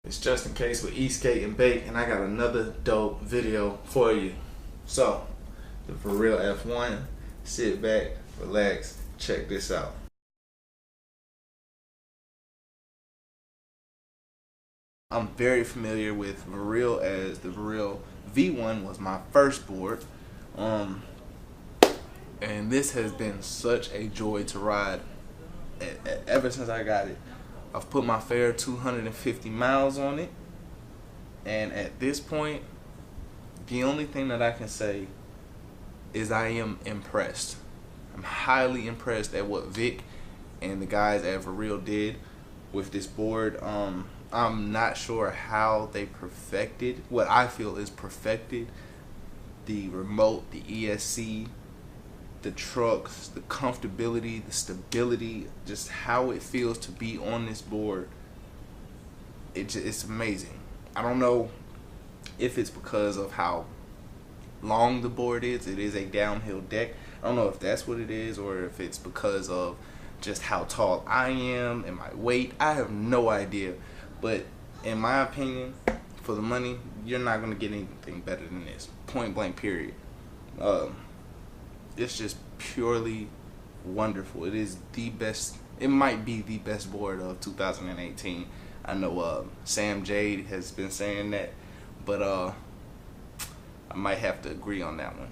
It's JustinKase with Esk8 and Bake, and I got another dope video for you. So, the Verreal F1, sit back, relax, check this out. I'm very familiar with Verreal, as the Verreal V1 was my first board. And this has been such a joy to ride ever since I got it. I've put my fair 250 miles on it, and at this point, the only thing that I can say is I am impressed. I'm highly impressed at what Vic and the guys at Verreal did with this board. I'm not sure how they perfected what I feel is perfected the remote, the ESC, the trucks, the comfortability, the stability, just how it feels to be on this board. It's amazing. I don't know if it's because of how long the board is. It is a downhill deck. I don't know if that's what it is, or if it's because of just how tall I am and my weight. I have no idea. But in my opinion, for the money, you're not going to get anything better than this. Point blank, period. It's just purely wonderful. It is the best. It might be the best board of 2018. I know Sam Jade has been saying that, but I might have to agree on that one.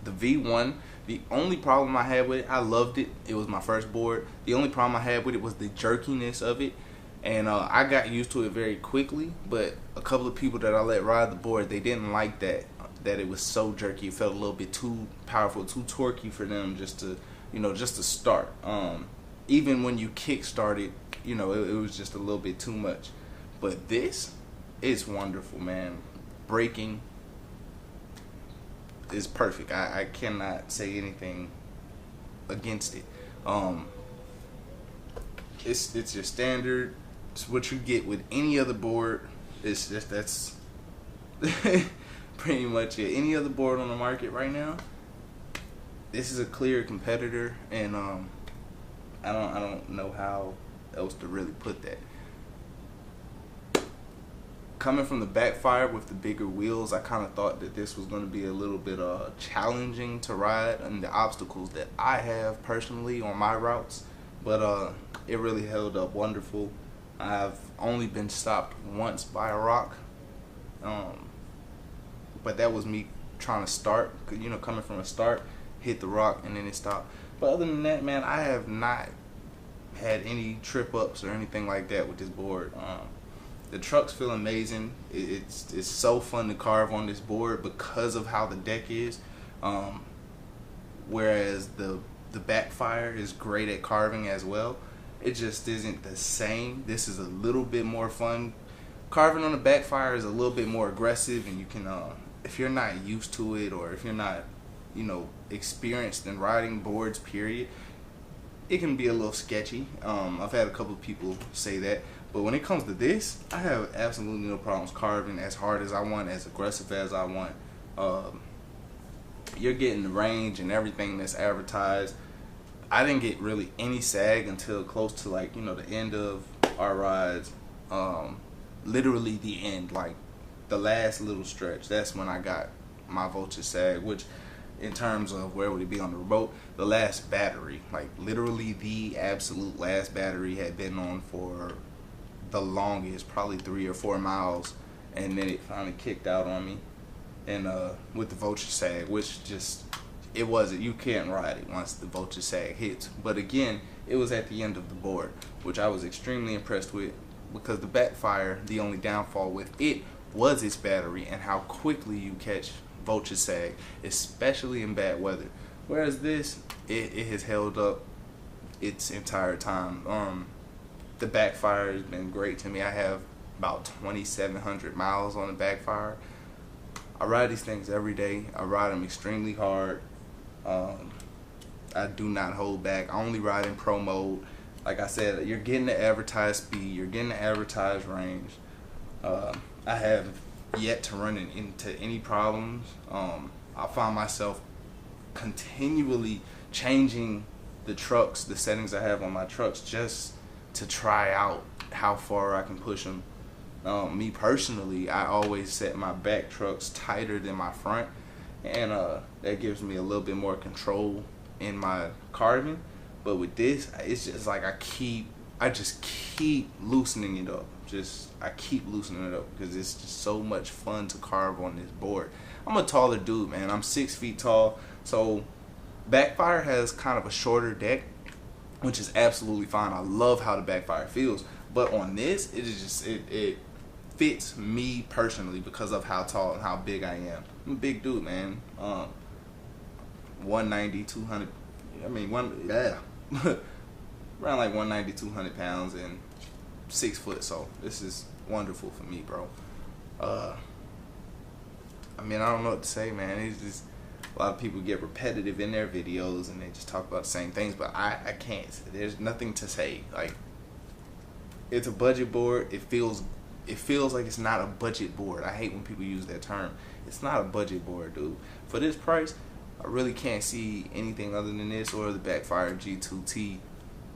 The V1, the only problem I had with it, I loved it. It was my first board. The only problem I had with it was the jerkiness of it. And I got used to it very quickly, but a couple of people that I let ride the board, they didn't like that it was so jerky. It felt a little bit too powerful, too torquey for them just to, just to start. Even when you kick started, it was just a little bit too much. But this is wonderful, man. Braking is perfect. I cannot say anything against it. It's your standard. It's what you get with any other board. It's just that's pretty much it. Any other board on the market right now, this is a clear competitor, and I don't know how else to really put that. Coming from the backfire with the bigger wheels, I kind of thought that this was going to be a little bit challenging to ride, and the obstacles that I have personally on my routes, but it really held up wonderful. I've only been stopped once by a rock, but that was me trying to start, coming from a start, hit the rock and then it stopped. But other than that, man, I have not had any trip ups or anything like that with this board. The trucks feel amazing. It's so fun to carve on this board because of how the deck is. Whereas the backfire is great at carving as well. It just isn't the same. This is a little bit more fun. Carving on the backfire is a little bit more aggressive, and you can, if you're not used to it, or if you're not, experienced in riding boards, period, it can be a little sketchy. I've had a couple of people say that, but when it comes to this, I have absolutely no problems carving as hard as I want, as aggressive as I want. You're getting the range and everything that's advertised. I didn't get really any sag until close to the end of our rides. Literally the end, like the last little stretch. That's when I got my voltage sag, which in terms of where would it be on the remote, the last battery, like literally the absolute last battery had been on for the longest, probably 3 or 4 miles, and then it finally kicked out on me, and with the voltage sag, which just, it wasn't, you can't ride it once the voltage sag hits. But again, it was at the end of the board, which I was extremely impressed with, because the backfire, the only downfall with it was its battery and how quickly you catch voltage sag, especially in bad weather. Whereas this, it has held up its entire time. The backfire has been great to me. I have about 2,700 miles on the backfire. I ride these things every day. I ride them extremely hard. I do not hold back. I only ride in pro mode. Like I said, you're getting the advertised speed, you're getting the advertised range. I have yet to run into any problems. I find myself continually changing the trucks, the settings I have on my trucks, just to try out how far I can push them. Me personally, I always set my back trucks tighter than my front, and that gives me a little bit more control in my carving. But with this, it's just like I just keep loosening it up. I keep loosening it up because it's just so much fun to carve on this board. I'm a taller dude, man. I'm 6 feet tall, so Backfire has kind of a shorter deck, which is absolutely fine. I love how the Backfire feels, but on this, it fits me personally because of how tall and how big I am. I'm a big dude, man. 190, 200. I mean, around like 190, 200 pounds and 6 foot. So this is wonderful for me, bro. I mean, I don't know what to say, man. It's just a lot of people get repetitive in their videos and they just talk about the same things, but I can't. There's nothing to say. Like, it's a budget board. It feels like it's not a budget board. I hate when people use that term. It's not a budget board, dude. For this price, I really can't see anything other than this or the Backfire G2T,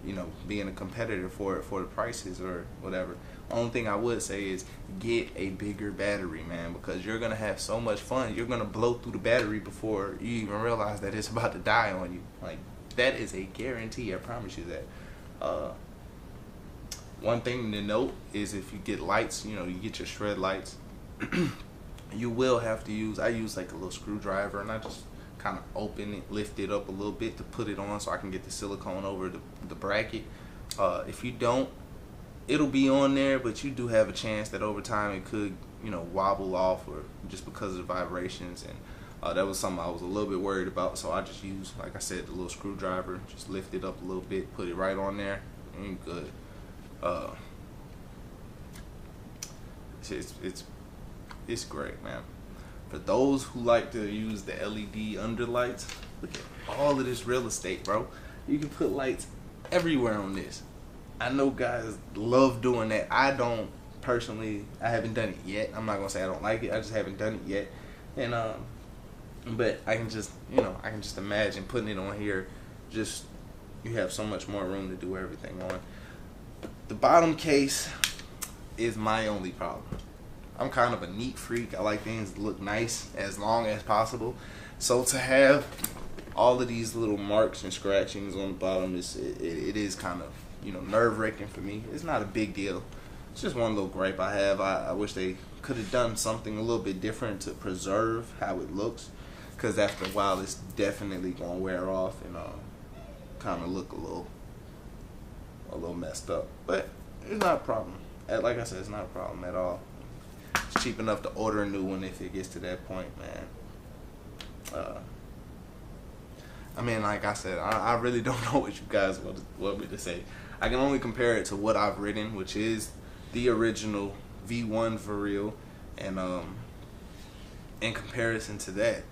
you know, being a competitor for the prices or whatever. Only thing I would say is get a bigger battery, man, because you're gonna have so much fun. You're gonna blow through the battery before you even realize that it's about to die on you. Like, that is a guarantee. I promise you that. One thing to note is if you get lights, you know, you get your ShredLights, you will have to use, I use like a little screwdriver, and I just kind of open it, lift it up a little bit to put it on so I can get the silicone over the bracket. If you don't, it'll be on there, but you do have a chance that over time it could, you know, wobble off, or just because of the vibrations. And that was something I was a little bit worried about, so I just used, like I said, the little screwdriver, just lift it up a little bit, put it right on there, and good. It's great, man. For those who like to use the LED underlights, look at all of this real estate, bro. You can put lights everywhere on this. I know guys love doing that. I don't personally. I haven't done it yet. I'm not gonna say I don't like it. I just haven't done it yet. And but I can just, you know, I can just imagine putting it on here. Just, you have so much more room to do everything on. The bottom case is my only problem. I'm kind of a neat freak. I like things to look nice as long as possible. So to have all of these little marks and scratchings on the bottom, it is kind of, you know, nerve-wracking for me. It's not a big deal. It's just one little gripe I have. I wish they could have done something a little bit different to preserve how it looks, because after a while it's definitely going to wear off and kind of look a little messed up. But it's not a problem. Like I said, it's not a problem at all. It's cheap enough to order a new one if it gets to that point, man. I mean, like I said, I really don't know what you guys want me to say. I can only compare it to what I've ridden, which is the original V1 Verreal, and in comparison to that,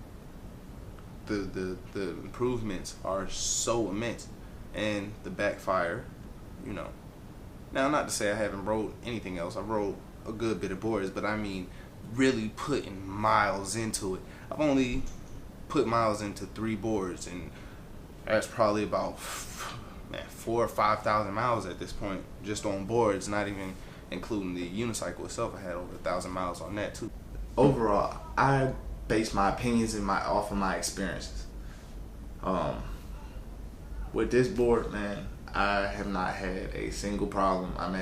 the improvements are so immense. And the Backfire, you know. Now, not to say I haven't rode anything else. I rode a good bit of boards, but I mean really putting miles into it. I've only put miles into 3 boards, and that's probably about 4,000 or 5,000 miles at this point just on boards, not even including the unicycle itself. I had over 1,000 miles on that too. Overall, I base my opinions off of my experiences. With this board, man, I have not had a single problem. I'm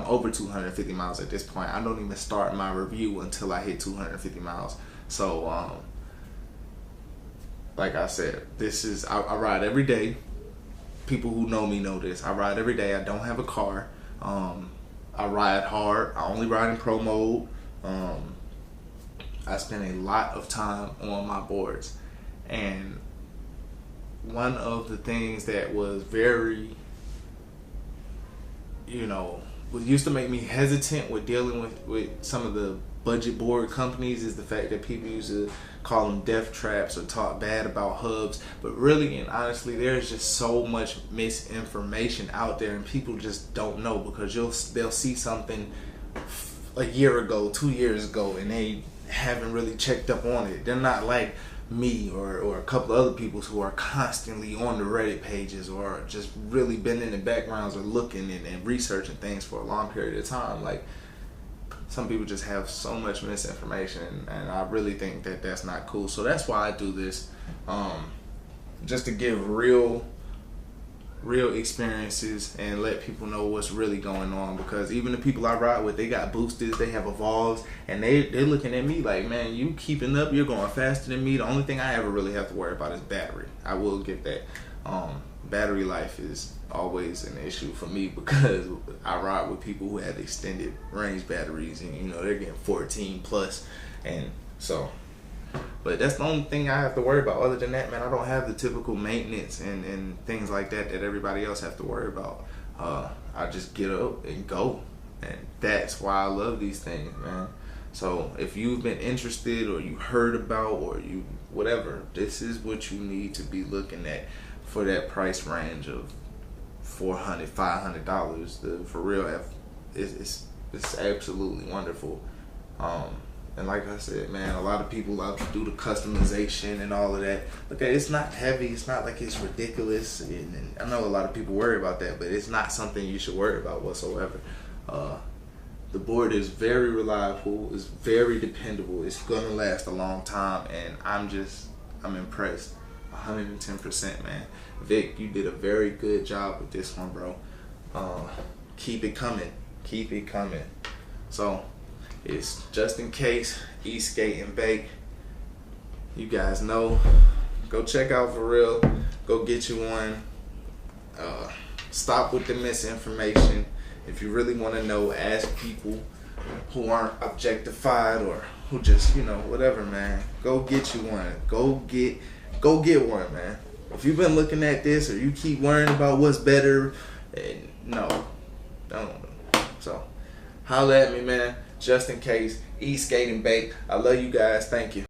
over 250 miles at this point. I don't even start my review until I hit 250 miles. So, like I said, I ride every day. People who know me know this. I ride every day. I don't have a car. I ride hard. I only ride in pro mode. I spend a lot of time on my boards. And one of the things that was very, you know, what used to make me hesitant with dealing with some of the budget board companies is the fact that people used to call them death traps or talk bad about hubs. But really and honestly, there's just so much misinformation out there, and people just don't know, because they'll see something a year ago, 2 years ago, and they haven't really checked up on it. They're not like me or a couple of other people who are constantly on the Reddit pages or just really been in the backgrounds or looking and researching things for a long period of time. Like, some people just have so much misinformation, and I really think that that's not cool. So that's why I do this, just to give real experiences and let people know what's really going on. Because even the people I ride with, they got boosters, they have evolves, and they're looking at me like, man, you keeping up, you're going faster than me. The only thing I ever really have to worry about is battery. I will give that. Battery life is always an issue for me because I ride with people who have extended range batteries, and you know, they're getting 14 plus, and so, but that's the only thing I have to worry about. Other than that, man, I don't have the typical maintenance and things like that everybody else have to worry about. I just get up and go, and that's why I love these things, man. So if you've been interested, or you heard about, or you whatever, this is what you need to be looking at for that price range of $400, $500. The Verreal F is absolutely wonderful. And like I said, man, a lot of people love to do the customization and all of that. Okay, it's not heavy. It's not like it's ridiculous. And I know a lot of people worry about that, but it's not something you should worry about whatsoever. The board is very reliable. It's very dependable. It's gonna last a long time, and I'm impressed. 110%, man. Vic, you did a very good job with this one, bro. Keep it coming. Keep it coming. So it's JustinKase, Esk8 and Bake. You guys know. Go check out Verreal. Go get you one. Stop with the misinformation. If you really want to know, ask people who aren't objectified or who just, you know, whatever, man. Go get you one. Go get one, man. If you've been looking at this, or you keep worrying about what's better, no, don't. So holla at me, man. JustinKase, Esk8 and Bake. I love you guys. Thank you.